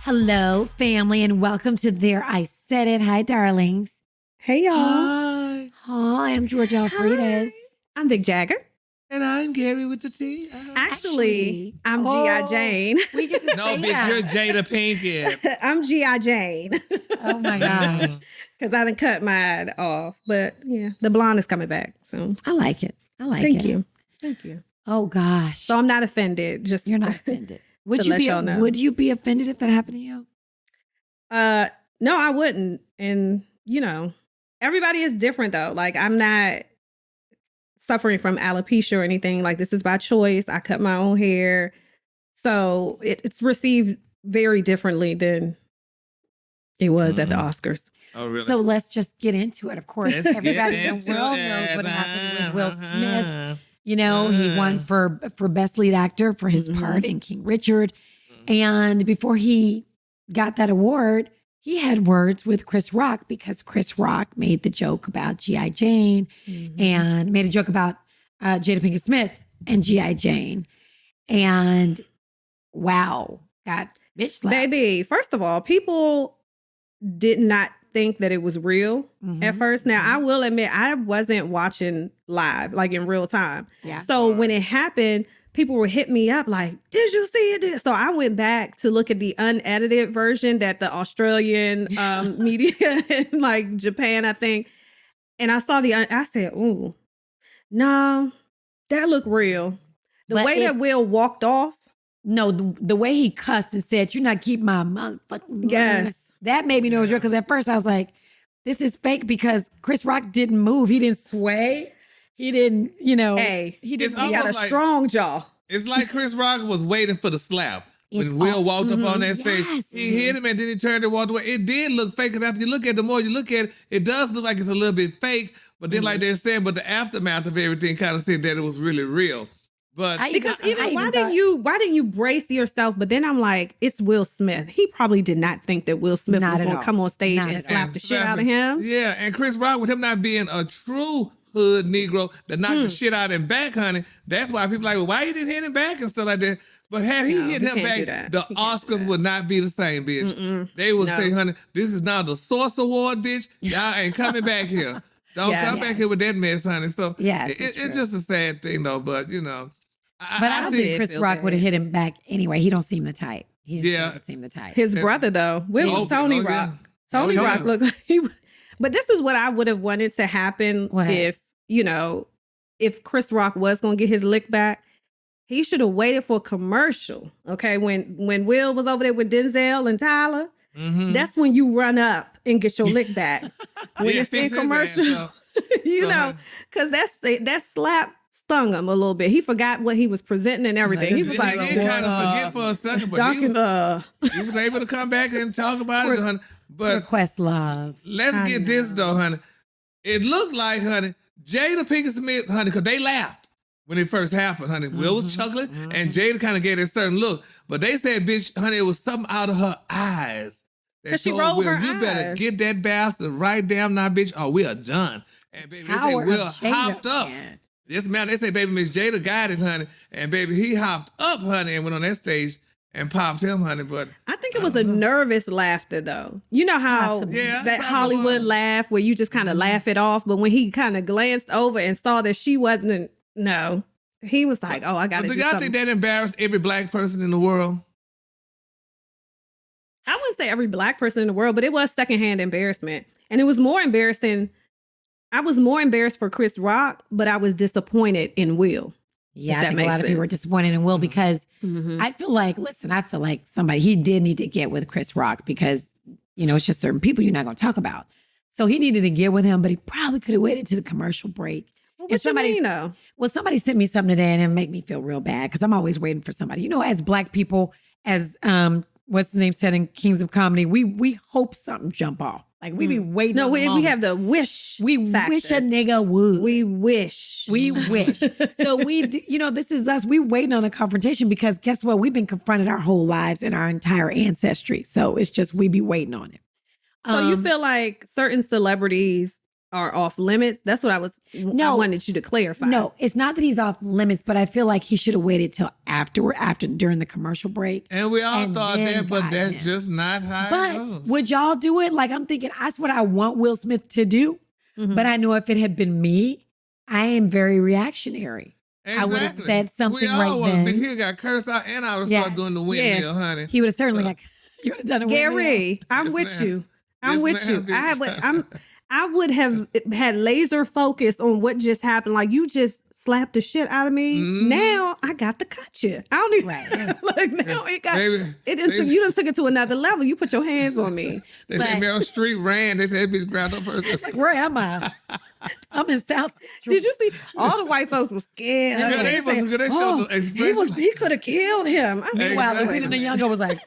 Hello, family, and welcome to There I Said It. Hi, darlings. Hey, y'all. Hi. Hi, I'm Georgia Alfredas. I'm Vic Jagger. And I'm Gary with the T. Actually, I'm G.I. Jane. We get to No, say bitch, that. you're Jada Pinkett. I'm G.I. Jane Oh, my gosh. because I done cut mine off. But yeah, the blonde is coming back. So I like it. thank you. Thank you. Oh, gosh. So I'm not offended. Just You're not offended. Would to you let y'all know. Would you be offended if that happened to you? No, I wouldn't. And everybody is different though. Like I'm not suffering from alopecia or anything. Like this is by choice. I cut my own hair. So it's received very differently than it was at the Oscars. Oh, really? So let's just get into it. Of course, Let's everybody get in the into world it. knows what happened with Will Smith. You know, he won for Best Lead Actor for his part in King Richard. And before he got that award, he had words with Chris Rock because Chris Rock made the joke about G.I. Jane and made a joke about Jada Pinkett Smith and G.I. Jane. And wow, got bitch slapped. Baby, first of all, people did not think that it was real at first. Now, I will admit, I wasn't watching live, like in real time. Yeah. So when it happened, people were hitting me up like, did you see it? So I went back to look at the unedited version that the Australian media in like Japan, I think. And I saw I said, ooh, no, that looked real. The But way that Will walked off. No, the way he cussed and said, "You're not keeping my motherfucking." Yes. That made me know it was real because at first I was like, this is fake because Chris Rock didn't move. He didn't sway. He didn't, Hey, he didn't. he got a almost like- strong jaw. It's like Chris Rock was waiting for the slap. It's When Will walked up on that stage, yes. he hit him and then he turned and walked away. It did look fake because after you look at it, the more you look at it, it does look like it's a little bit fake. But then like they're saying, but the aftermath of everything kind of said that it was really real. But Because why didn't you brace yourself? But then I'm like, it's Will Smith. He probably did not think that Will Smith Not was at going all. to come on stage Not and at all. slap the shit out of him. Yeah, and Chris Rock, with him not being a true hood Negro that knocked the shit out of him back, honey, that's why people like, well, why you didn't hit him back and stuff like that. But had he hit he him can't do back, that. the He can't do Oscars that. would not be the same, bitch. They would say, honey, this is now the Source Award, bitch. Y'all ain't coming back here. Don't Yeah. come back here with that mess, honey. So Yes, it's it's true. just a sad thing, though. But, But I don't think Chris feel Rock bad. would have hit him back anyway. He don't seem the type. He just Yeah. doesn't seem the type. His brother, though, Will was Tony Rock. yeah. Tony Oh, yeah. Rock looked like he. But this is what I would have wanted to happen What? if Chris Rock was going to get his lick back. He should have waited for a commercial. Okay, when Will was over there with Denzel and Tyler, that's when you run up and get your lick back. When Yeah, it's in fix his commercial, ass up. because that slap stung him a little bit. He forgot what he was presenting and everything. He was He like, did kind of forget for a second, but he was able to come back and talk about it, honey. But Request love. let's get this, though, honey. It looked like, honey, Jada Pinkett Smith, honey, because they laughed when it first happened, honey. Will was chuckling, and Jada kind of gave a certain look. But they said, bitch, honey, it was something out of her eyes. That 'Cause she told rolled Will, her you better eyes. get that bastard right down now, bitch, or we are done. And baby, they say Power of Will Jada, hopped up. man. Yes, ma'am. They say, baby, Miss Jada got it, honey. And baby, he hopped up, honey, and went on that stage and popped him, honey. But I think it was a nervous laughter, though. You know how Possibly. Yeah, that probably Hollywood was. laugh where you just kind of laugh it off, but when he kind of glanced over and saw that she wasn't, no, he was like, "Oh, I got to do do y'all something." think that embarrassed every black person in the world? I wouldn't say every black person in the world, but it was secondhand embarrassment, and it was more embarrassing. I was more embarrassed for Chris Rock, but I was disappointed in Will. Yeah, If I that think a lot makes of people were sense. disappointed in Will because I feel like he did need to get with Chris Rock because, it's just certain people you're not going to talk about. So he needed to get with him, but he probably could have waited to the commercial break. What you mean, though? Well, somebody sent me something today and it made me feel real bad because I'm always waiting for somebody. As black people, as what's his name said in Kings of Comedy, we hope something jump off. Like we be waiting. No, on the we moment. have the wish. We factor. wish a nigga would. We wish. We wish. So this is us. We waiting on a confrontation because guess what? We've been confronted our whole lives and our entire ancestry. So it's just we be waiting on it. So you feel like certain celebrities are off limits? That's what I wanted you to clarify. No, it's not that he's off limits, but I feel like he should have waited till after during the commercial break. And we all and thought then that, but got that's him. just not how it But goes. would y'all do it? Like, I'm thinking, that's what I want Will Smith to do. Mhm. But I know if it had been me, I am very reactionary. I would have said something we all right would've then. been- He got cursed out, and I would Yes. start doing the windmill, honey. He would have certainly you would have done it. Gary, I'm Yes, with ma'am. you. I'm Yes, with you. ma'am, bitch. I would have had laser focus on what just happened. Like, you just slapped the shit out of me. Mhm. Now I got to cut you. I don't even Right. like now it got Baby, you done took it to another level. You put your hands on me. They said But- Meryl Streep ran. They said that bitch grabbed up her. It's like, where am I? I'm in South. Did you see all the white folks were scared? Yeah, they was good. They showed the expression. He could have killed him. I mean, Meanwhile, Exactly. Lupita Nyong'o was like,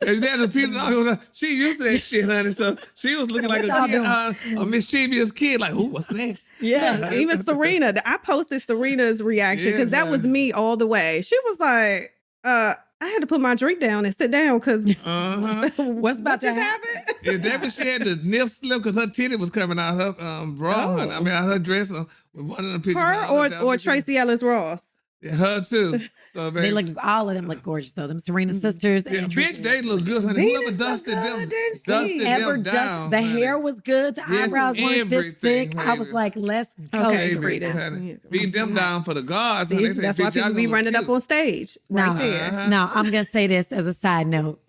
And then the people, she used to that shit, honey. So she was looking like What y'all a mischievous kid. Like, ooh, what's next? yeah. even Serena. I posted Serena's reaction because that was me all the way. She was like, I had to put my drink down and sit down because Uh-huh. What's about what to just happen? happened? Is that when she had the nip slip because her titty was coming out her bra? Honey. I mean, out her dress with one of the pictures. Her or Tracy Ellis Ross. Yeah, her too. So, They baby, look, all of them look gorgeous though. Them Serena sisters. yeah, and bitch, Trisha. they look good, honey. Venus Whoever look dusted good, them, didn't she? dusted Ever them down. the honey. hair was good. The Yes, eyebrows weren't this everything, thick. I was baby. like, let's go. Okay, Serena. Baby, Serena. honey. I'm Beat them sorry. down for the guards. honey. See, They said, that's why bitch, y'all people be gonna running kill up on stage No. right there. Uh-huh. No, I'm gonna say this as a side note.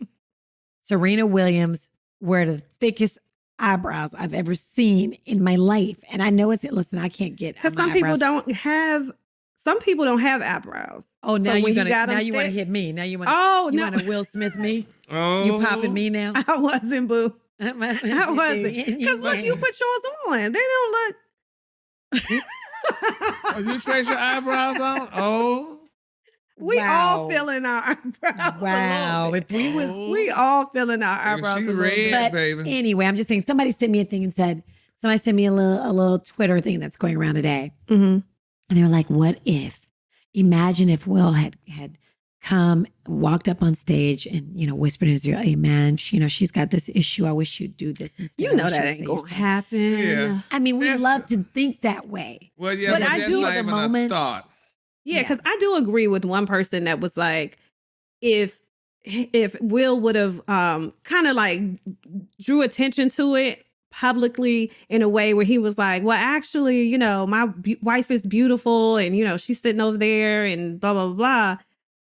Serena Williams wear the thickest eyebrows I've ever seen in my life, and I know it's. Listen, I can't get Because my some people eyebrows. don't have. Some people don't have eyebrows. Oh, now So when you he got now them you want to thick- hit me. Now you want. Oh, you no. want to Will Smith me? Oh, You popping me now? I wasn't, boo. I wasn't. Because look, you put. put yours on. They don't look. Oh, you trace your eyebrows on? Oh, We Wow. all feeling our eyebrows. Wow. A little bit. If we was. We all feeling our Baby, eyebrows. she a little red. bit. But baby. anyway, I'm just saying. Somebody sent me a thing and said. Somebody sent me a little Twitter thing that's going around today. Mhm. And they were like, what if? Imagine if Will had come, walked up on stage and, whispered in his ear, hey, man, she's got this issue. I wish you'd do this instead. You I know wish that you'd ain't say gonna yourself." happen. Yeah. I mean, we That's- love to think that way. Well, yeah, But but I that's do not at the even moment- a thought. Yeah, because I do agree with one person that was like, if Will would have kind of like drew attention to it publicly in a way where he was like, well, actually, my wife is beautiful and, she's sitting over there and blah, blah, blah.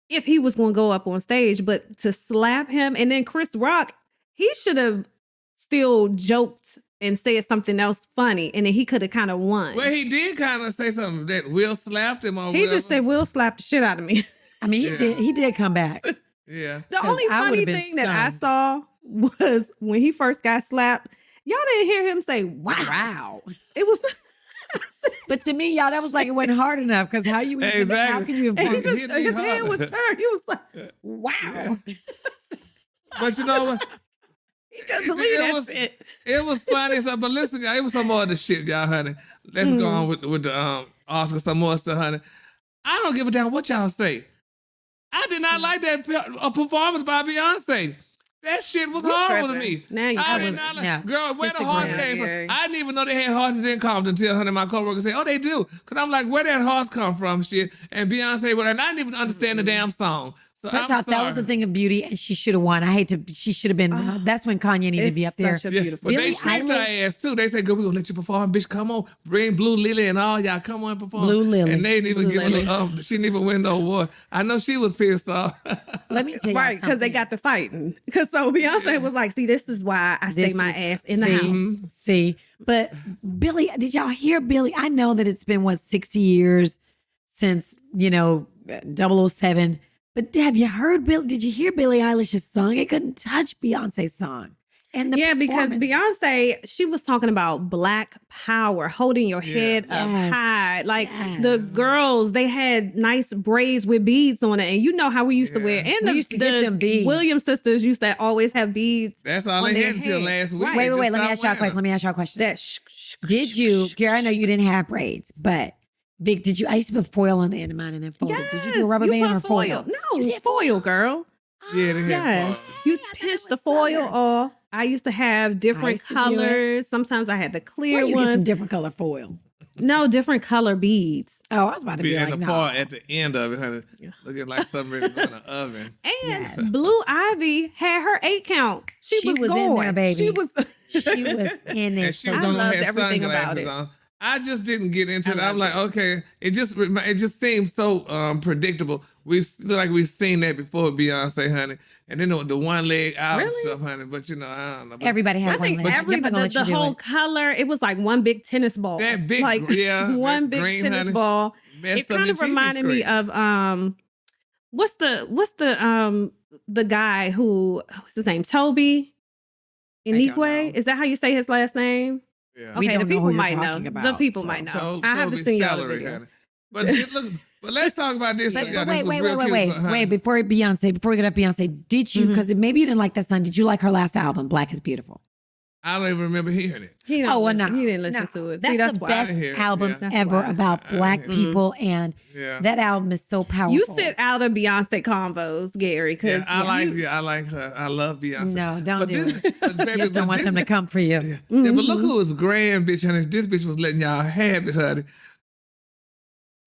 If he was going to go up on stage, but to slap him and then Chris Rock, he should have still joked and said something else funny and then he could have kind of won. Well, he did kind of say something that Will slapped him or He whatever. just said, Will slapped the shit out of me. I mean, Yeah. he did come back. Yeah. The 'Cause only I funny would've been thing that I stunned. saw was when he first got slapped. Y'all didn't hear him say, wow. Wow. It was, But to me, y'all, that was like it wasn't hard enough because how you even, Exactly. how can you and he Fucking just, hit me his head hard. was turned. He was like, wow. But you know what? He couldn't believe that was, shit. It was funny. So, but listen, y'all, it was some more of the shit, y'all, honey. Let's go on with the Oscar, some more stuff, honey. I don't give a damn what y'all say. I did not like that performance by Beyonce. That shit was You horrible to tripping. me. Now you I did tripping. not like, No, girl, where the disagree. horse came Gary. from? I didn't even know they had horses in Compton until honey, my coworker said, oh, they do. Because I'm like, where that horse come from, shit? And Beyonce, well, and I didn't even understand the damn song. So First I'm off, that was sorry. a thing of beauty, and she should have won. I hate to. She should have been. that's when Kanye needed to be up there. Such a Yeah, beautiful but they Billie tricked her Eilish- ass too. They said, "Girl, we gonna let you perform, bitch. Come on, bring Blue Lily and all y'all. Come on, perform." Blue Lily. and they didn't even Blue give Lily. her. She didn't even win no award. I know she was pissed off. Let me tell you, Right, because they got to fighting. Because so Beyonce was like, see, this is why I stay my ass in the house. See, but Billy, did y'all hear Billy? I know that it's been 60 years since 007. But have you heard Bill? Did you hear Billie Eilish's song? It couldn't touch Beyonce's song. And the Yeah, because performance- Beyonce, she was talking about Black power, holding your head up Yes. high. Like Yes. the girls, they had nice braids with beads on it. And you know how we used to wear. And We used to get them beads. Williams sisters used to always have beads. That's all On they their had until head. last week. Right. Wait, They wait, just let me ask y'all a stopped question. Let wearing me ask y'all a question. That Did you, Gary, I know you didn't have braids, but Vic, did you? I used to put foil on the end of mine and then fold it. Did you do a rubber you band put or foil? No, You did foil, girl. Yeah, they had Yes. foil. You I thought it pinch was the foil Southern. off. I used to have different used to do it. colors. Sometimes I had the Where clear you get some ones. different color foil? No, different color beads. Oh, I was about to be And like, the no. foil at the end of it, honey, Yeah. looking like something ready to go in the oven. And Yes. Blue Ivy had her 8 count. She was in going. there, baby. She was She was in it. And she So was I the one who loved had everything about sunglasses it. on. I just didn't get into I it. I'm loved like, okay, it just seems so predictable. We've seen that before, Beyonce, honey. And then the one leg out and Really? stuff, honey. But you know, I don't know. But everybody had I one think leg. every I'm not gonna the let you do whole it. color, it was like one big tennis ball. That big, like yeah, one that big green, tennis honey, ball. messed It up kind your of TV reminded me screen. of what's the guy what's his name? Toby I don't Inique? know. Is that how you say his last name? Yeah. We Okay, don't the know people who you're might know. talking The about, people so. might know. Told I have to Toby send y'all the celery, video. honey. But but let's talk about this. But, Yeah, but this wait, was real cute, honey. wait. Before we get up Beyonce, did you, because maybe you didn't like that song, did you like her last album, Black is Beautiful? I don't even remember hearing it. He Oh, well, no. He didn't listen No. to it. That's, See, that's the why. best I hear it, album yeah. That's ever why. about I Black hear it. people, and Yeah. that album is so powerful. You sit out of Beyonce convos, Gary, because Yeah, I like her. I love Beyonce. No, don't But do this- it. but baby, You just don't but want this- them to come for you. Yeah. Yeah, but look who was grand, bitch, honey. This bitch was letting y'all have it, honey.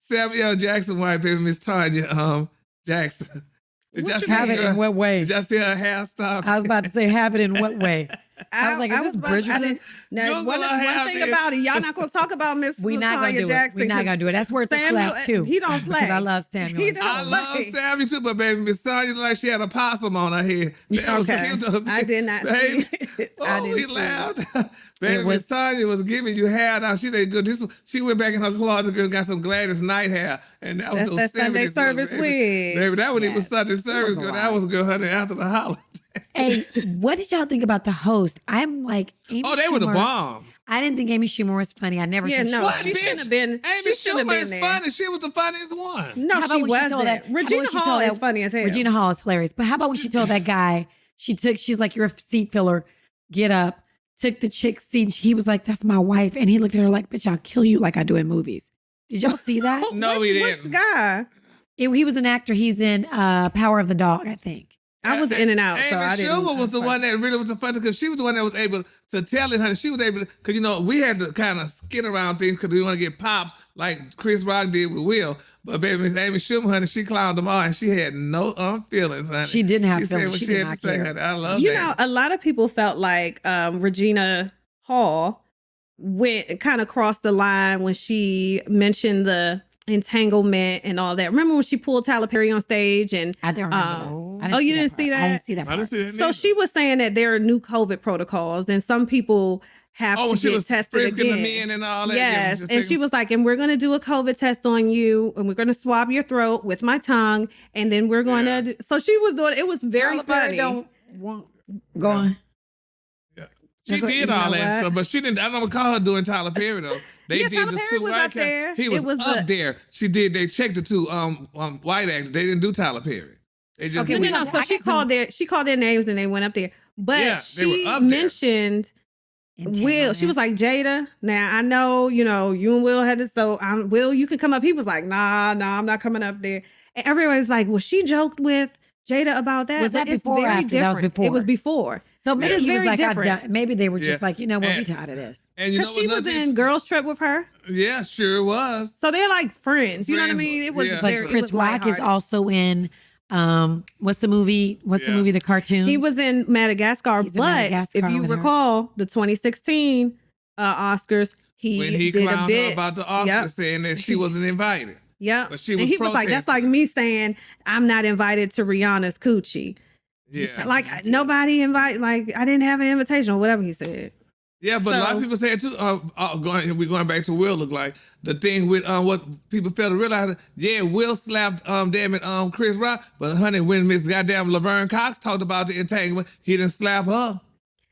Samuel Jackson, white baby, Miss Tanya Jackson. Did y'all see Have it her- in what way? Did y'all see her hairstyle? I was about to say, have it in what way? I was like, is this about- I Bridgerton? didn't- Now, You're one gonna have thing it. about it, y'all not gonna talk about Miss We're not gonna Latonya do Jackson. it. We're not gonna do it. That's worth a slap too. He don't play. Because I love Samuel. He don't I love play. Samuel too, but baby, Miss Tanya looked like she had a possum on her head. That was Okay. cute though. I did not Baby. see it. I Oh, didn't we see it. laughed. Baby, It Miss was- Tanya was giving you hair now. She said, good. She went back in her closet and got some Gladys Knight hair. And that was That's those that Sunday 70s, service baby. wig. Baby, that wasn't even Yes. Sunday service, a girl. lot. That was good, honey, after the holiday. Hey, what did y'all think about the host? I'm like, Amy Oh, they were the Schumer. bomb. I didn't think Amy Schumer was funny. I never Yeah, think no, she What, was. she bitch? shouldn't have been. Amy She shouldn't have Schumer been is there. funny. She was the funniest one. No, How about she when she wasn't. told that? Regina Hall is funny as hell. Regina Hall is hilarious. But how about when she told that guy, she's like, you're a seat filler, get up, took the chick's seat. He was like, that's my wife. And he looked at her like, bitch, I'll kill you like I do in movies. Did y'all see that? No, we Which didn't. guy? He was an actor. He's in Power of the Dog, I think. I was in and out, so I Amy didn't. Schumer was the one that really was the funny because she was the one that was able to tell it, honey. She was able to, because, you know, we had to kind of skid around things because we want to get pops like Chris Rock did with Will. But baby, Miss Amy Schumer, honey, she clowned them all and she had no feelings, honey. She didn't have She said feelings. what She she did had not to say, care. honey. I love You that. know, a lot of people felt like Regina Hall went kind of crossed the line when she mentioned the entanglement and all that. Remember when she pulled Tyler Perry on stage and I don't remember that. I didn't oh, you that didn't part. see that? I didn't see that. I didn't part. see that so neither. she was saying that there are new COVID protocols and some people have Oh, to when she get was tested frisking again. the men and all that. Yes, Yeah, and she was like, and we're going to do a COVID test on you, and we're going to swab your throat with my tongue, and then we're going Yeah. to. So she was doing. It was very Tyler Perry funny. don't want. Go on. She You did know all that what? stuff, but she didn't. I don't recall her doing Tyler Perry though. They Yeah, did Tyler the Perry two was white up there. He was, It was up the- there. She did. They checked the two white actors. They didn't do Tyler Perry. They just Okay, did- we No, got- so I she got some- called their names and they went up there. But Yeah, they were she up there. mentioned Will. She was like, Jada, now I know, you and Will had this, so Will, you can come up. He was like, nah, I'm not coming up there. And everybody's like, well, she joked with Jada about that. Was that but it's before or very after? That was different. before. It was before. So maybe It's he was very like, I've different. done. Maybe they were just Yeah. like, you know what, we And- tired of this. and you know Because she what? was another- in Girls Trip with her. Yeah, sure was. So they're like friends. You know what I Friends, mean? It was yeah. But very, it Chris was Rock is lighthearted. also in. What's the movie? What's the Yeah. movie? The cartoon. He was in Madagascar, He's in but Madagascar if you with her. recall the 2016 Oscars, he When he did a clowned bit her about the Oscar, Yep. saying that she wasn't invited. Yeah, But she and was he was like, "That's like protesting. me saying I'm not invited to Rihanna's coochie. Yeah, Like nobody invite. Like I didn't have an invitation or whatever he said." yeah, but a lot of So- people say it too. We're going back to Will. Look like the thing with what people fail to realize. Yeah, Will slapped damn it Chris Rock, but honey, when Miss Goddamn Laverne Cox talked about the entanglement, he didn't slap her.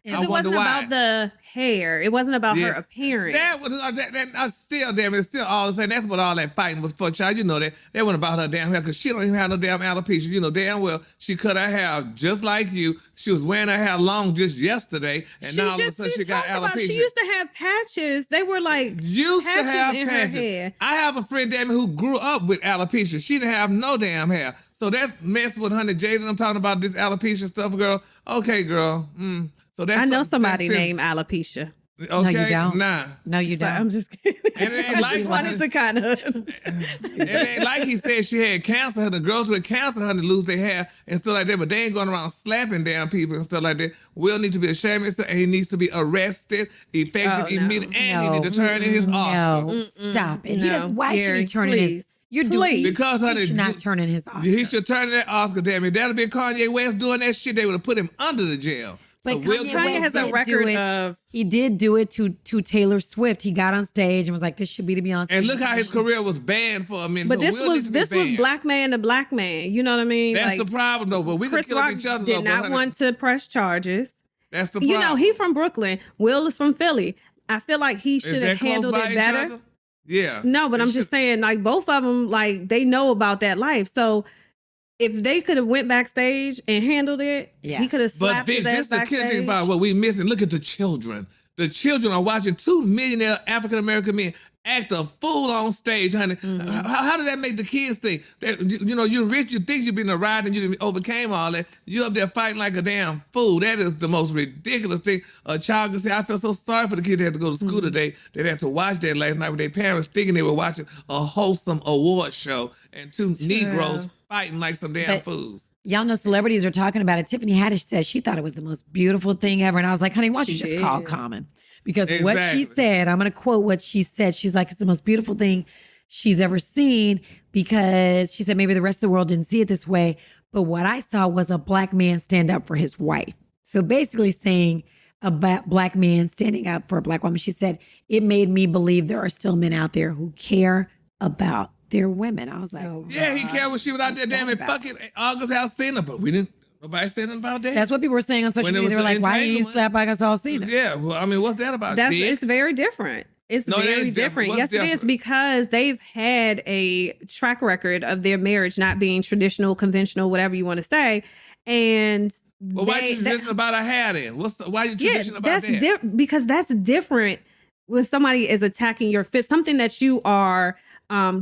And I it wonder wasn't why. about the hair. It wasn't about Yeah. her appearance. That was still damn it. It's still all the same. That's what all that fighting was for, child. You know that. That wasn't about her damn hair because she don't even have no damn alopecia. You know damn well she cut her hair just like you. She was wearing her hair long just yesterday, and now all of a sudden she got talked about- alopecia. She used to have patches. They were like Used to patches have in her patches. hair. I have a friend, damn it, who grew up with alopecia. She didn't have no damn hair. So that mess with honey Jada. I'm talking about this alopecia stuff, girl. Okay, girl. So that's I know somebody named alopecia. Okay, No, you don't. Nah. No, you So don't. I'm just kidding. And it ain't I like just wanted to kind of. It ain't like he said she had cancer. The girls with cancer, honey, lose their hair and stuff like that. But they ain't going around slapping down people and stuff like that. Will need to be ashamed of himself, and he needs to be arrested, effective, immediately, and he need to turn in his Oscar. No, stop it. No, he does. Why should Gary, he turn in his? please. You're doing Because, honey, he should not turn in his Oscar. He should turn in that Oscar. Damn it, that'd been Kanye West doing that shit. They would have put him under the jail. But Kanye has a record of. He did do it to Taylor Swift. He got on stage and was like, "This should be to Beyonce." And look how his career was banned for a minute. But so this was black man to black man. You know what I mean? That's like, the problem, though. But we Chris could kill Rock each other. did not want to press charges. That's the problem. You know, he from Brooklyn. Will is from Philly. I feel like he should have handled it better. Yeah. No, but I'm just saying, like, both of them, like, they know about that life. So if they could have went backstage and handled it, he could have slapped his ass the backstage. kid thing about what we missing. Look at the children. The children are watching 2 millionaire African-American men act a fool on stage, honey. How did that make the kids think? That, you know, you're rich, you think you've been a ride and you overcame all that. You up there fighting like a damn fool. That is the most ridiculous thing a child can say. I feel so sorry for the kids that had to go to school today. They had to watch that last night with their parents thinking they were watching a wholesome award show and 2 Negroes fighting like some damn fools. Y'all know celebrities are talking about it. Tiffany Haddish said she thought it was the most beautiful thing ever. And I was like, honey, why don't you just call Common? Because what she said, I'm going to quote what she said. She's like, it's the most beautiful thing she's ever seen, because she said maybe the rest of the world didn't see it this way. But what I saw was a black man stand up for his wife. So basically saying a black man standing up for a black woman. She said, it made me believe there are still men out there who care about their women. I was like, yeah, he cared when she was out there damn it fucking August Alsina, but we didn't. Nobody said nothing about that. That's what people were saying on social media. They were like, why didn't you slap August Alsina? Yeah, well, I mean, what's that about? It's very different. It's very different. Yes, it is, because they've had a track record of their marriage not being traditional, conventional, whatever you want to say. And well, why you traditional about a hair then? Why you traditional about that? Because that's different when somebody is attacking your fit, something that you are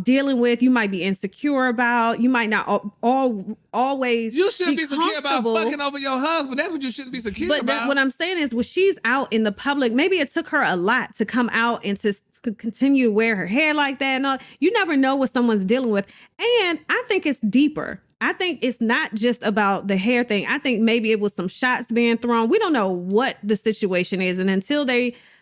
dealing with, you might be insecure about, you might not always. You shouldn't be secure about fucking over your husband. That's what you shouldn't be secure about. But what I'm saying is, when she's out in the public, maybe it took her a lot to come out and to continue to wear her hair like that and all. You never know what someone's dealing with. And I think it's deeper. I think it's not just about the hair thing. I think maybe it was some shots being thrown. We don't know what the situation is. And until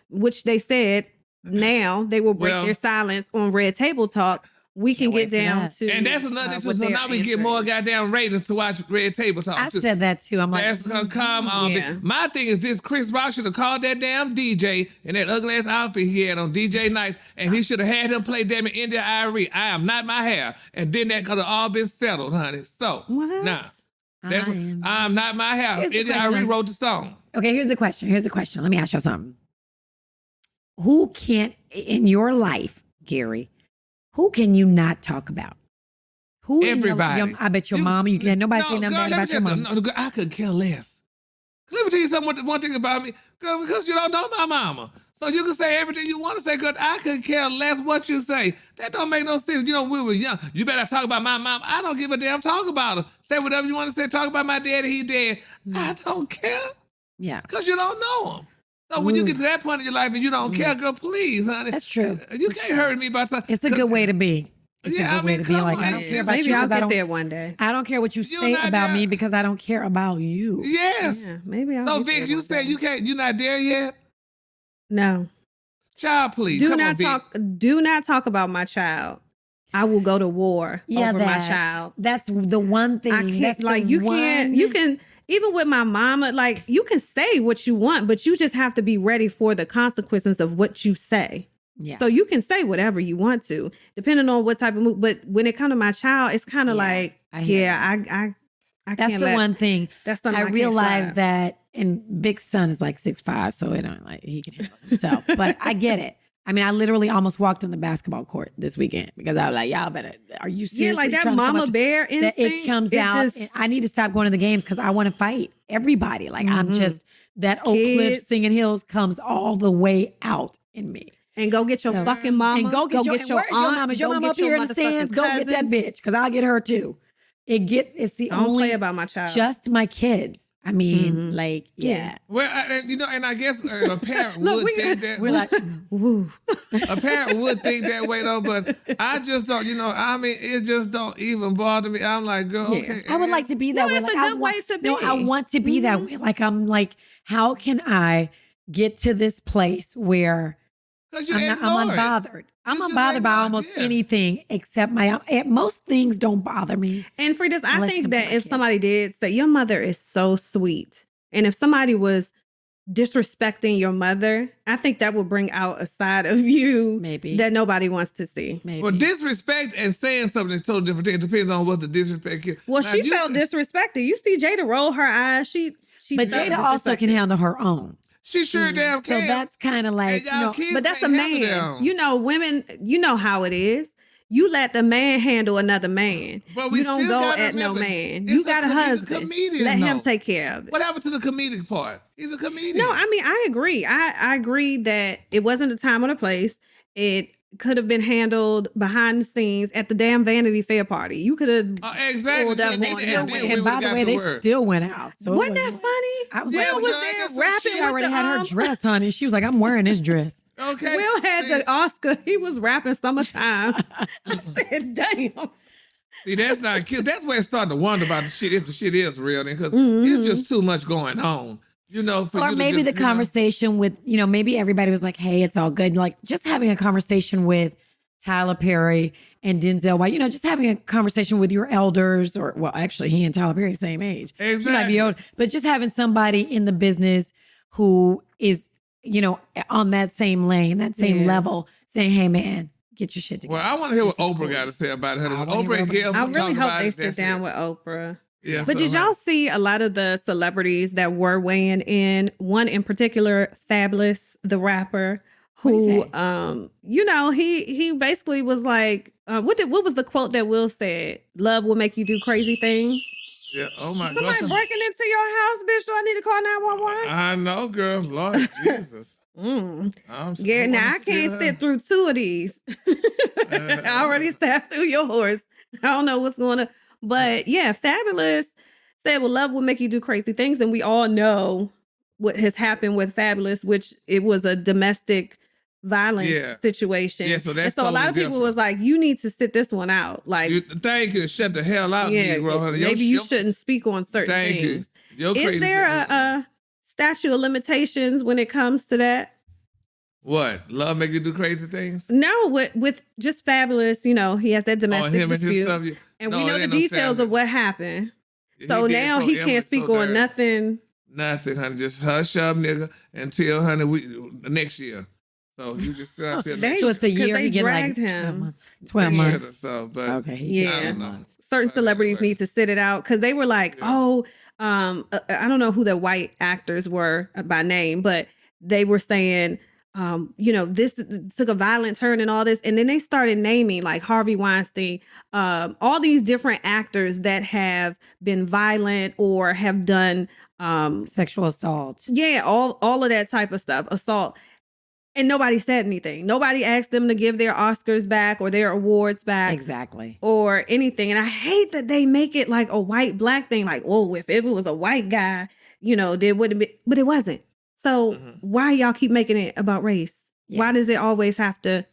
which they said, now they will break their silence on Red Table Talk. We can get down to, and that's another thing too. So now we get more goddamn ratings to watch Red Table Talk. I said that too. I'm like, that's gonna come on. Yeah. My thing is this: Chris Rock should have called that damn DJ in that ugly ass outfit he had on DJ Nights, and he should have had him play damn India Irie. I am not my hair, and then that could have all been settled, honey. So now that's I'm not my hair. India Irie wrote the song. Okay, here's the question. Let me ask you something. Who can't, in your life, Gary, who can you not talk about? Who? Everybody. I bet your mama, you can't, nobody say nothing bad about your mama. No, girl, I could care less. Let me tell you something, one thing about me, girl, because you don't know my mama. So you can say everything you want to say, girl, I could care less what you say. That don't make no sense. You know, we were young. You better talk about my mom. I don't give a damn. Talk about her. Say whatever you want to say. Talk about my daddy. He dead. I don't care. Yeah. Because you don't know him. So when you get to that point in your life and you don't care, girl, please, honey. That's true. You can't hurt me about something. It's a good way to be. It's a good way to be. Like, I don't care about maybe you. I'll get there one day. I don't care what you say about me because I don't care about you. Yes. Yeah, maybe I'll So get Vic, there you said you can't. You're not there yet. No. Child, please. Do not talk about my child. I will go to war over my child. That's the one thing. I can't. You can. Even with my mama, like, you can say what you want, but you just have to be ready for the consequences of what you say. Yeah. So you can say whatever you want to, depending on what type of move. But when it comes to my child, it's kind of like, I that's the one thing. That's something I realized that, and Big Son is like 6'5", so it don't like he can handle himself. But I get it. I mean, I literally almost walked on the basketball court this weekend because I was like, y'all better, are you seriously? Yeah, like that mama bear instinct. That it comes out. I need to stop going to the games because I want to fight everybody. Like, I'm just, that Oak Cliff Singing Hills comes all the way out in me. And go get your fucking mama. And go get your aunt. Your mama up here in the stands. Go get that bitch because I'll get her too. it's the I don't only play about my child. just my kids. I mean, like, yeah. Well, and I guess a parent Look, would think that. We're like, Woo. A parent would think that way though, but I just don't. I mean, it just don't even bother me. I'm like, girl, yeah. okay. I would like to be that No, way. it's Like, a I good want, way to No, be. I want to be that way. Like, I'm like, how can I get to this place where I'm unbothered? I'm You just unbothered by ignore it, almost yes. anything except most things don't bother me. And Fridas, I Unless it think comes to that my if kid. somebody did say, your mother is so sweet, and if somebody was disrespecting your mother, I think that would bring out a side of you Maybe. that nobody wants to see. Maybe. Well, disrespect and saying something is totally different. It depends on what the disrespect is. Well, Now, she if you felt say- disrespected. You see Jada roll her eyes. She but felt Jada also can disrespected. handle her own. She sure damn So can. that's kind of like, And y'all kids But that's a can't handle their man. own. You know, women, you know how it is. You let the man handle another man. But we You don't still go gotta at no remember, man. it's You got a he's a husband. comedian, Let him though. take care of it. What happened to the comedic part? He's a comedian. No, I mean, I agree. I agree that it wasn't the time or the place. It could have been handled behind the scenes at the damn Vanity Fair party. You could have exactly. pulled up And on then it. we and by would've the got way, they word. still went out. So it Wasn't that was- funny? I was Yeah, like, Will well, was I there guess so. rapping she with already the, had her dress, honey. She was like, I'm wearing this dress. Okay. Will had See? the Oscar. He was rapping Summertime. I said, damn. See, that's not cute. That's where it started to wonder about the shit, if the shit is real, because Mm-hmm. it's just too much going on. For Or you to maybe just, the conversation with, maybe everybody was like, hey, it's all good. Like just having a conversation with Tyler Perry and Denzel White, just having a conversation with your elders, or, well, actually, he and Tyler Perry are the same age. He might Exactly. be old, but just having somebody in the business who is, on that same lane, that same Yeah. level, saying, hey, man, get your shit together. Well, I want to hear what This is Oprah cool. got to say about it. I When wanna hear Oprah what and Oprah Gail has to I say. talk really hope about they it, sit that's down it. with Oprah. Yeah, But so, did y'all see a lot of the celebrities that were weighing in? One in particular, Fabulous, the rapper, What'd he who, say? he basically was like, what was the quote that Will said? Love will make you do crazy things. Yeah. Oh my Somebody God. breaking into your house, bitch. Do I need to call 911? I know, girl. Lord Jesus. Mm. I'm Yeah, now I can't sit through two of these. I already sat through yours. I don't know what's going on. But yeah, Fabulous said, well, love will make you do crazy things. And we all know what has happened with Fabulous, which it was a domestic violence situation. Yeah, so that's and so a lot of totally people was like, you need to sit this one out. Like, Thank you. Shut the hell out, yeah, Negro. honey. maybe you shouldn't speak on certain Thank you. things. Your Is crazy there thing- a statute of limitations when it comes to that? What? Love make you do crazy things? No, with just Fabulous, he has that domestic him and his dispute. stuff. And No, we know it the ain't no details statute. of what happened. So did now he forever, can't speak so on dirty. nothing. Nothing, honey. Just hush up, nigga, until, honey, next year. So you just sit out till next So it's a Because year. they He get like dragged 12 him. months. 12 year. months. So, but Okay. Yeah. I don't know. Certain But celebrities anyway. need to sit it out because they were like, Yeah. I don't know who the white actors were by name, but they were saying, this took a violent turn and all this. And then they started naming like Harvey Weinstein, all these different actors that have been violent or have done, Sexual assault. yeah, all of that type of stuff, assault. And nobody said anything. Nobody asked them to give their Oscars back or their awards back. Exactly. Or anything. And I hate that they make it like a white black thing. Like, oh, if it was a white guy, there wouldn't be, but it wasn't. So why y'all keep making it about race? Yeah. Why does it always have to?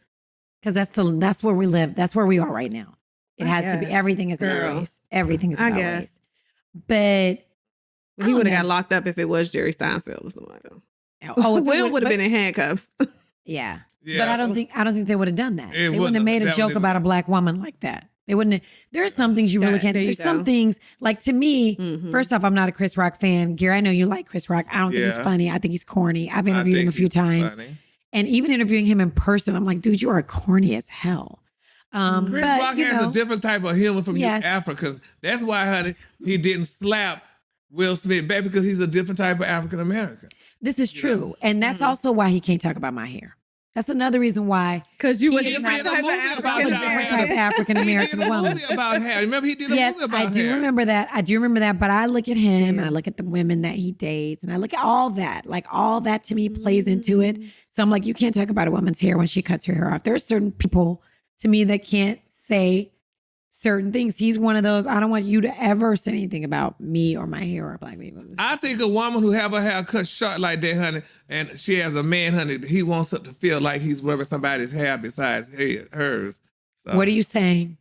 Because that's where we live. That's where we are right now. It I has to be. guess, Everything is about girl. race. Everything is I about guess. race. But He I would have don't got know. locked up if it was Jerry Seinfeld or something like that. Oh, if it Will would have but- been in handcuffs. Yeah. Yeah. But I don't think they would have done that. It They wouldn't have made a that joke wouldn't- about a black woman like that. They wouldn't have. There are some things you really Yeah, can't. there you There's go. some things like, to me, Mhm. first off, I'm not a Chris Rock fan. Gary, I know you like Chris Rock. I don't think he's Yeah. funny. I think he's corny. I've I interviewed him a think few he's times. funny. And even interviewing him in person, I'm like, dude, you are corny as hell. Chris but, Rock you has know, a different type of humor from Yes. you Africans. That's why, honey, he didn't slap Will Smith back, because he's a different type of African American. this is true. And that's Mm-hmm. also why he can't talk about my hair. That's another reason why. Because you He would is be not- the type of I'm a African I'm a African different American. type of African He American did a woman. movie about hair. Remember, he did a Yes, movie about I do hair. remember that. I do remember that. But I look at him Yeah. and I look at the women that he dates and I look at all that. Like all that to me plays into it. So I'm like, you can't talk about a woman's hair when she cuts her hair off. There are certain people to me that can't say certain things. He's one of those, I don't want you to ever say anything about me or my hair or black people. I think a woman who have her hair cut short like that, honey, and she has a man, honey, he wants her to feel like he's rubbing somebody's hair besides hers. So. What are you saying?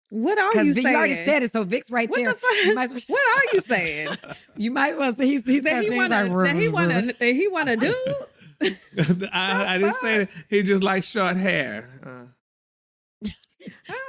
What are you saying? Because you already said it, so Vic's right What there. the fuck? What are you saying? You might well say he's that he wanna do? I didn't say that. He just likes short hair.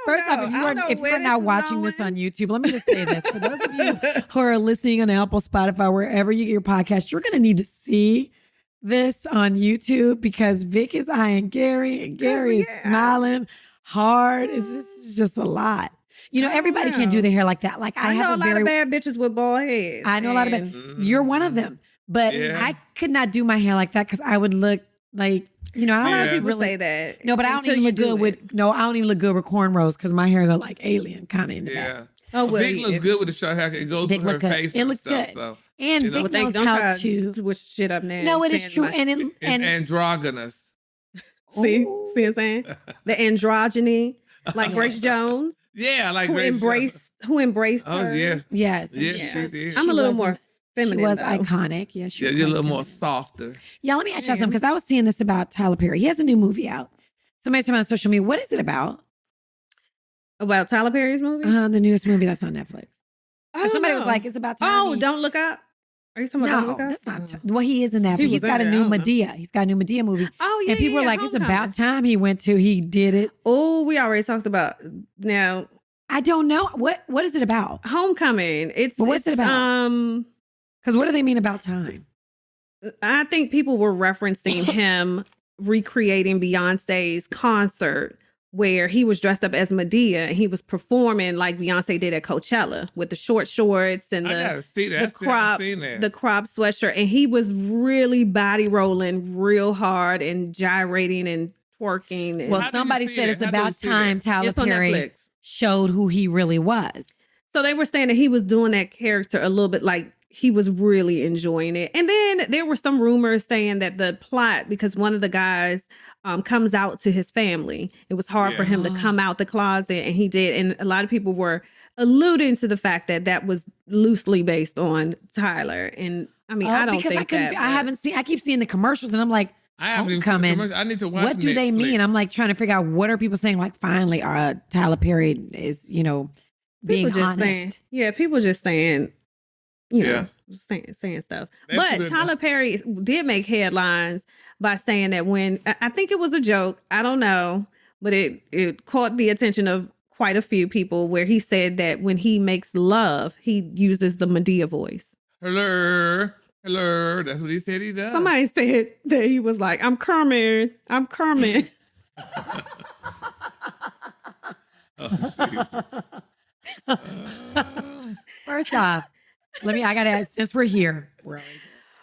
First off, if you're not watching this on YouTube, let me just say this. For those of you who are listening on Apple, Spotify, wherever you get your podcast, you're going to need to see this on YouTube because Vic is eyeing Gary and Gary is smiling hard. This is just a lot. You know, everybody can't do their hair like that. Like I have know a lot of bad bitches with bald heads. I know a lot of bad. You're one of them. But I could not do my hair like that because I would look like, you know, I don't know people say that. No, but I don't even look good with I don't even look good with cornrows because my hair go like alien kind of in the back. Oh, well, Vic looks good with the short hair. It goes with her face. It looks good. So, and Vic knows how to switch shit up now. No, it is true. And androgynous. See what I'm saying? The androgyny, like Grace Jones. Yeah, like who embraced her. Oh, yes. Yes. She did. I'm a little more feminine. She was iconic. Yes, you're a little more softer. Yeah, let me ask you something because I was seeing this about Tyler Perry. He has a new movie out. Somebody said on social media, what is it about? About Tyler Perry's movie? The newest movie that's on Netflix. Somebody was like, it's about Tyler. Oh, Don't Look Up? Are you talking about Don't Look Up? That's not. Well, he is in that. But he's got a new Medea. He's got a new Medea movie. Oh, yeah. And people were like, it's about time he did it. Oh, we already talked about now. I don't know. What is it about? Homecoming. What's it about? Because what do they mean about time? I think people were referencing him recreating Beyonce's concert where he was dressed up as Medea and he was performing like Beyonce did at Coachella with the short shorts and the crop sweatshirt. And he was really body rolling real hard and gyrating and twerking. Well, somebody said it's about time Tyler Perry showed who he really was. So they were saying that he was doing that character a little bit like he was really enjoying it. And then there were some rumors saying that the plot, because one of the guys comes out to his family, it was hard for him to come out the closet, and he did. And a lot of people were alluding to the fact that that was loosely based on Tyler. And I mean, I don't think that. I haven't seen. I keep seeing the commercials, and I'm like, I haven't even seen the commercials. I need to watch. What do they mean? I'm like trying to figure out what are people saying. Like, finally, Tyler Perry is, being honest. People just saying. Saying stuff. But Tyler Perry did make headlines by saying that when, I think it was a joke, I don't know, but it caught the attention of quite a few people where he said that when he makes love, he uses the Medea voice. Hello. That's what he said he does. Somebody said that he was like, I'm coming. First off, I gotta ask, since we're here, let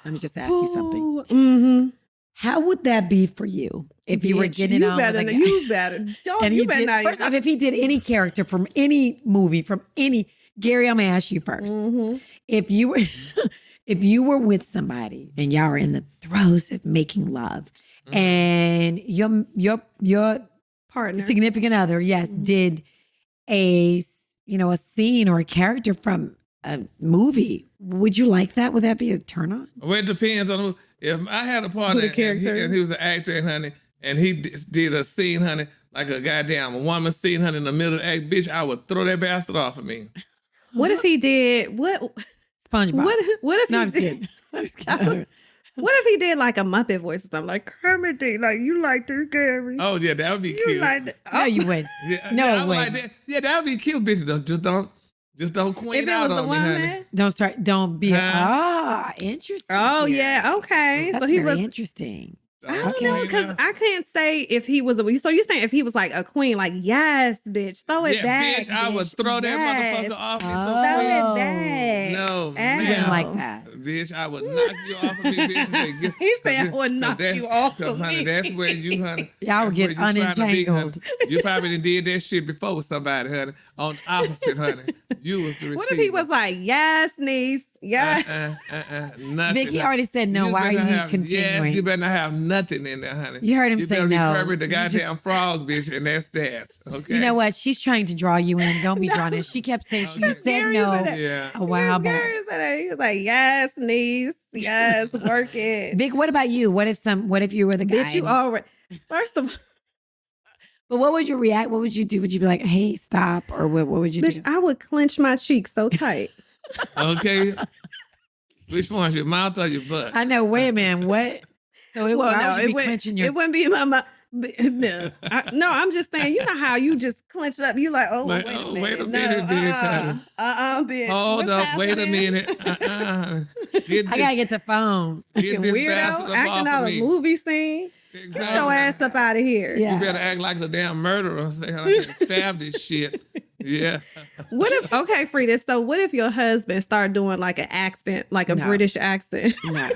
me just ask you something. Mm-hmm. How would that be for you if you were getting on with a guy? You better. First off, if he did any character from any movie, Gary, I'm gonna ask you first. Mm-hmm. If you were with somebody and y'all were in the throes of making love, and your partner, significant other, did a scene or a character from a movie, would you like that? Would that be a turn on? Well, it depends on if I had a partner and he was an actor, and he did a scene, honey, like a goddamn woman scene, honey, in the middle of the act, bitch, I would throw that bastard off of me. What if he did SpongeBob? What if I'm just kidding. What if he did like a Muppet voice or something, like Kermit, like you like this, Gary? Oh yeah, that would be cute. No, you wouldn't. I would like that. Yeah, that would be cute, bitch. Just don't queen out on me, honey. Don't be interesting. Oh yeah, okay. That's so he very interesting. I don't know, because I can't say if he was so you're saying if he was like a queen, like, yes, bitch, throw it back. Bitch, I would throw that motherfucker off me. Throw it back. No, you didn't like that. Bitch, I would knock you off of me, bitch. And say, he said I would knock you off of me. Honey, that's where you, honey. Y'all would get unentangled. You probably did that shit before with somebody, honey. On opposite, honey. You was the receiver. What if he was like, yes, niece, Yes. Nothing. Vicky already said no. Why are you continuing? Yes, you better not have nothing in there, honey. You heard him say no. You better be the You goddamn just- frog, bitch, and that's that. Okay. You know what? She's trying to draw you in. Don't be drawn in. She kept saying she said no Yeah. a while back. He was like, yes, niece. Yes, work it. Vic, what about you? What if you were the guy? Bitch, you already. First of all, But what would you react? What would you do? Would you be like, hey, stop? Or what would you bitch, do? I would clench my cheeks so tight. Okay. Which one's your mouth or your butt? I know. Wait a minute. What? So it, why would you be clenching your... It wouldn't be in my mouth. No, I'm just saying. You know how you just clench up. You like, Like, wait a minute. wait a minute, bitch. Bitch. Hold What's up. Wait a happening? minute. I gotta get the phone. Get this Weirdo, bastard up acting off out of a me. movie scene. Exactly. Get your ass up out of here. Yeah. You better act like the damn murderer. Say, I can stab this shit. Yeah. What if, okay, Frida, so what if your husband started doing like an accent, like a No. British accent? No.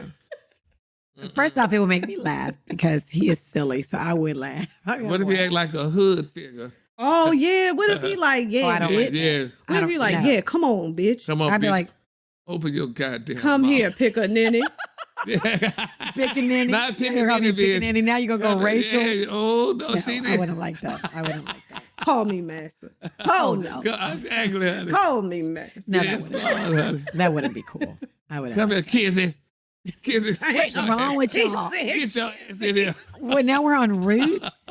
First off, it would make me laugh because he is silly, so I would laugh. What if he act like a hood figure? Oh, yeah. What if he like, yeah, I don't bitch? like Yeah. What if he like, no. yeah, come on, bitch. Come on, I'd be bitch. like, Open your goddamn Come mouth. here, pick a ninny. pickaninny. Not You're gonna call me pickaninny, bitch. pickaninny. Now you're gonna go racial. Yeah. Oh, no, No, she I did. wouldn't like that. I wouldn't like that. Call me master. Oh, no. Exactly, honey. Call me master. No, Yes, that wouldn't. Lord, honey. That wouldn't be cool. I wouldn't. Come here, Kizzy. Kizzy. What's wrong with y'all? Get your ass in here. Well, now we're on Roots.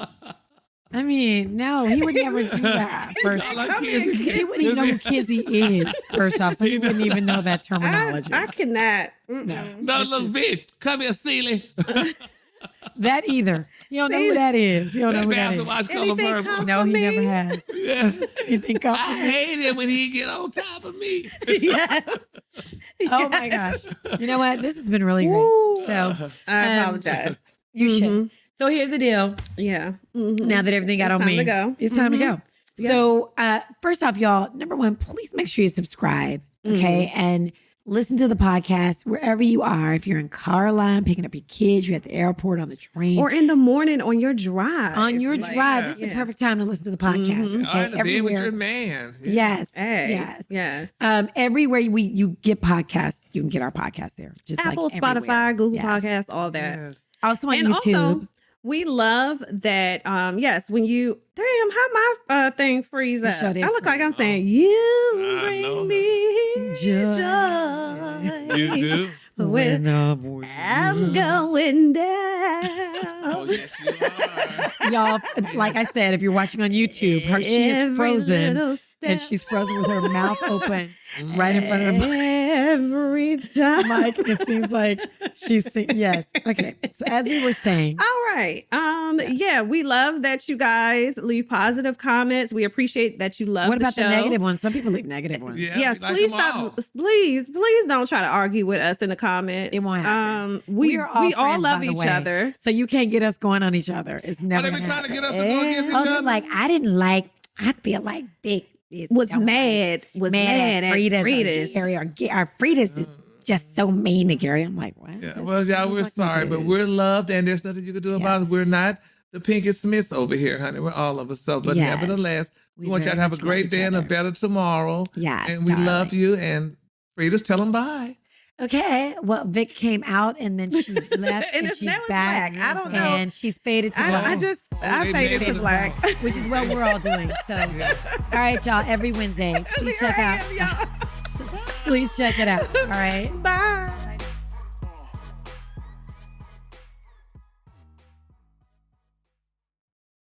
I mean, no, he would never do that. First, Y'all like Come here, Kizzy. he wouldn't even know who Kizzy is. First off, so he wouldn't even know that terminology. I cannot. No. No, look, bitch. Come here, Sealy. That either. You don't know who that is. You don't know That who that bastard is. watch Color Anything Purple. come- No, he for me? never has. Yeah. Anything come I hate it when he get on top of me. Yes. Oh my gosh. You know what? This has been really great. Woo. So I apologize. you should. Mhm. So here's the deal. Yeah. Mhm. Now that everything got It's on time me, to go. it's time to Mhm. go. Yeah. So first off, y'all, number one, please make sure you subscribe, okay? And listen to the podcast wherever you are. If you're in car line, picking up your kids, you're at the airport, on the train, Or in the morning on your drive. on your Like, drive. This is the yeah. perfect time to listen to the podcast. Mhm. All Okay, right, to be with everywhere. your man. Yeah. Yes, Hey. yes. Yes. Everywhere you get podcasts, you can get our podcast there. Just Apple, like everywhere. Spotify, Google Yes. Podcasts, all that. Yes. Also on And YouTube. also, we love that. Yes, when you how my thing freeze It up. sure did I look like I'm freeze. saying you I know. bring me Joy. joy. You do? When I'm with I'm going down. Oh, yes, you are. Y'all, like I said, if you're watching on YouTube, she is Every frozen, little step. and she's frozen with her mouth open right in front of the Every time. mic. It seems like she's yes. Okay. So as we were saying, All right. Yeah, we love that you guys leave positive comments. We appreciate that you love what about the the show. negative ones? Some people leave negative ones. Yeah, Yes, we like please them all. stop. Please don't try to argue with us in the comments. It won't happen. We are all we all friends, love by the each way. other. So you can't get us going on each other. It's Oh, never they gonna been trying to happen. get us to go against each Oh, they're other? like, I feel like Vic is Was so mad at Frida's. Frida's. Gary, our Frida's is just so mean to Gary. I'm like, what? Yeah, That well, y'all, sounds we're like my sorry, but biz. we're loved, and there's nothing you can do about it. We're Yes. not the Pinkett Smiths over here, honey. We're all of us. So, but Yes. nevertheless, we want y'all very to have a much love great each day and a other. better tomorrow. Yes, And we love darling. you. And Frida's tell them bye. Okay, well, Vic came out and then she left and, And it's- she's that was back. black. I don't know. And she's faded to black, I they faded made to it black. which is what we're all doing. So, all right, y'all, every Wednesday, please Here check I out. am, y'all. Please check it out. All right. Bye.